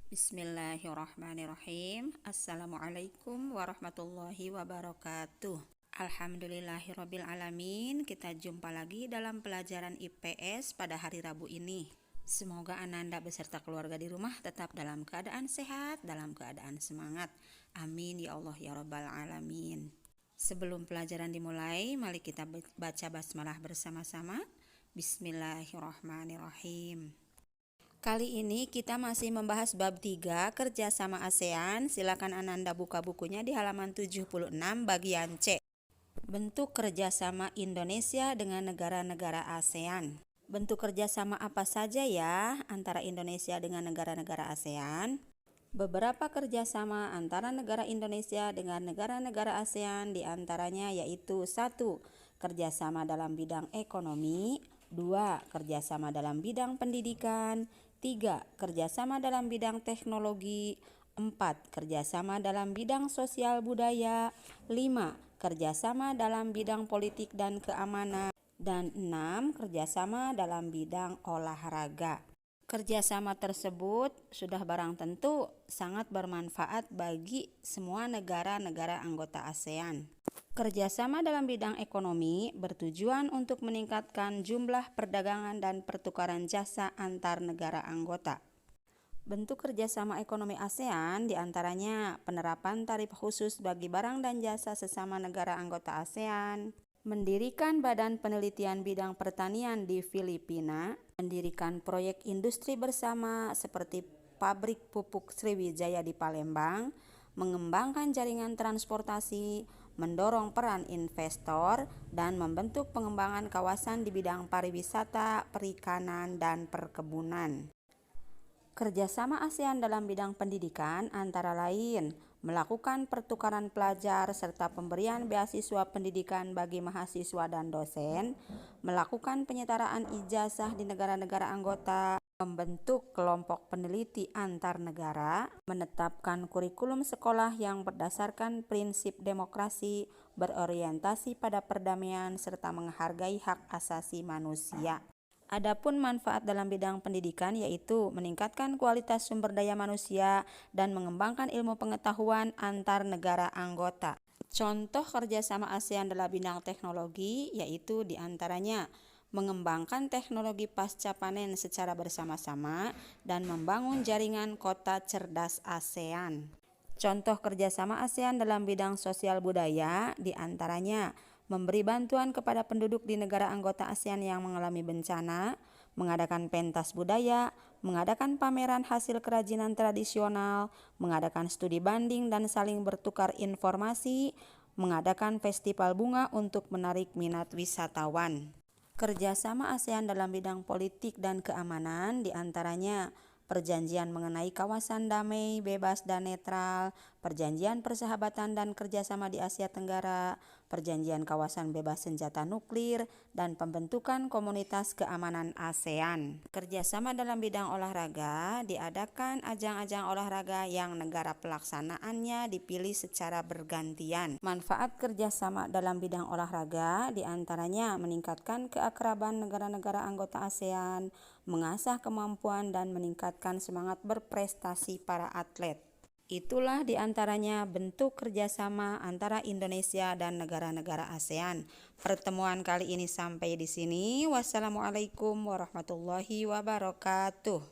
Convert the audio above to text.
Bismillahirrahmanirrahim. Assalamualaikum warahmatullahi wabarakatuh. Alhamdulillahirabbil alamin. Kita jumpa lagi dalam pelajaran IPS pada hari Rabu ini. Semoga Ananda beserta keluarga di rumah tetap dalam keadaan sehat, dalam keadaan semangat. Amin ya Allah ya rabbal alamin. Sebelum pelajaran dimulai, mari kita baca basmalah bersama-sama. Bismillahirrahmanirrahim. Kali ini kita masih membahas bab 3 kerjasama ASEAN. Silakan Ananda buka bukunya di halaman 76 bagian C. Bentuk kerjasama Indonesia dengan negara-negara ASEAN. Bentuk kerjasama apa saja ya antara Indonesia dengan negara-negara ASEAN? Beberapa kerjasama antara negara Indonesia dengan negara-negara ASEAN diantaranya yaitu 1. Kerjasama dalam bidang ekonomi, 2. Kerjasama dalam bidang pendidikan, 3. Kerjasama dalam bidang teknologi, 4. Kerjasama dalam bidang sosial budaya, 5. Kerjasama dalam bidang politik dan keamanan, dan 6. Kerjasama dalam bidang olahraga. Kerjasama tersebut sudah barang tentu sangat bermanfaat bagi semua negara-negara anggota ASEAN. Kerjasama dalam bidang ekonomi bertujuan untuk meningkatkan jumlah perdagangan dan pertukaran jasa antar negara anggota. Bentuk kerjasama ekonomi ASEAN diantaranya penerapan tarif khusus bagi barang dan jasa sesama negara anggota ASEAN, mendirikan badan penelitian bidang pertanian di Filipina, mendirikan proyek industri bersama seperti pabrik pupuk Sriwijaya di Palembang, mengembangkan jaringan transportasi, mendorong peran investor, dan membentuk pengembangan kawasan di bidang pariwisata, perikanan, dan perkebunan. Kerjasama ASEAN dalam bidang pendidikan antara lain melakukan pertukaran pelajar serta pemberian beasiswa pendidikan bagi mahasiswa dan dosen, melakukan penyetaraan ijazah di negara-negara anggota, membentuk kelompok peneliti antar negara, menetapkan kurikulum sekolah yang berdasarkan prinsip demokrasi, berorientasi pada perdamaian, serta menghargai hak asasi manusia. Adapun manfaat dalam bidang pendidikan yaitu meningkatkan kualitas sumber daya manusia dan mengembangkan ilmu pengetahuan antar negara anggota. Contoh kerjasama ASEAN dalam bidang teknologi yaitu diantaranya mengembangkan teknologi pasca panen secara bersama-sama dan membangun jaringan kota cerdas ASEAN. Contoh kerjasama ASEAN dalam bidang sosial budaya diantaranya memberi bantuan kepada penduduk di negara anggota ASEAN yang mengalami bencana, mengadakan pentas budaya, mengadakan pameran hasil kerajinan tradisional, mengadakan studi banding dan saling bertukar informasi, mengadakan festival bunga untuk menarik minat wisatawan. Kerjasama ASEAN dalam bidang politik dan keamanan diantaranya perjanjian mengenai kawasan damai, bebas, dan netral, perjanjian persahabatan dan kerjasama di Asia Tenggara, perjanjian kawasan bebas senjata nuklir, dan pembentukan komunitas keamanan ASEAN. Kerjasama dalam bidang olahraga diadakan ajang-ajang olahraga yang negara pelaksanaannya dipilih secara bergantian. Manfaat kerjasama dalam bidang olahraga diantaranya meningkatkan keakraban negara-negara anggota ASEAN, mengasah kemampuan dan meningkatkan semangat berprestasi para atlet. Itulah diantaranya bentuk kerjasama antara Indonesia dan negara-negara ASEAN. Pertemuan kali ini sampai di sini. Wassalamualaikum warahmatullahi wabarakatuh.